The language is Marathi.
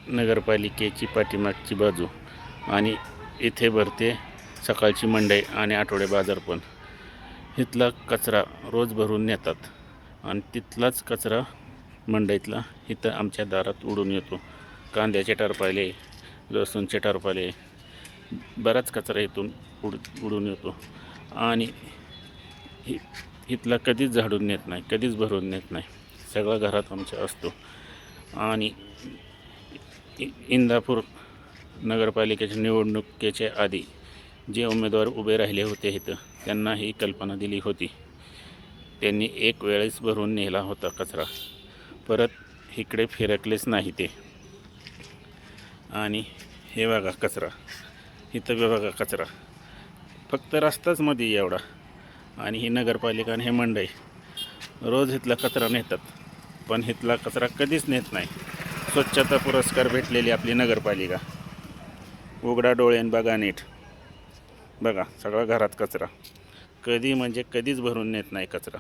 नगरपालिकेची पाठीमागची बाजू आणि इथे भरते सकाळची मंडई आणि आठवडे बाजार पण. इथला कचरा रोज भरून नेतात आणि तिथलाच कचरा मंडईतला इथं आमच्या दारात उडून येतो. कांद्याचे टरपाले, लसूणचे टरपाले, बराच कचरा इथून उडून येतो आणि इथला कधीच झाडून नेत नाही, कधीच भरून नेत नाही. सगळा घरात आमच्या असतो. आणि इंदापूर नगरपालिकेच्या निवडणुकीच्या आधी जे उमेदवार उभे राहिले होते इथं, त्यांना ही कल्पना दिली होती. त्यांनी एक वेळेस भरून नेला होता कचरा, परत इकडे फिरकलेच नाही ते. आणि हे बघा कचरा, इथं बघा कचरा, फक्त रस्ताच मध्ये एवढा. आणि ही नगरपालिका आणि हे मंडई रोज इथला कचरा नेतात, पण इथला कचरा कधीच नेत नाही. स्वच्छता पुरस्कार भेटलेली आपली नगरपालिका. उघडा डोळ्यान बघा नीट, बघा सगळा घरात कचरा. कधी म्हणजे कधीच भरून नेत नाही कचरा.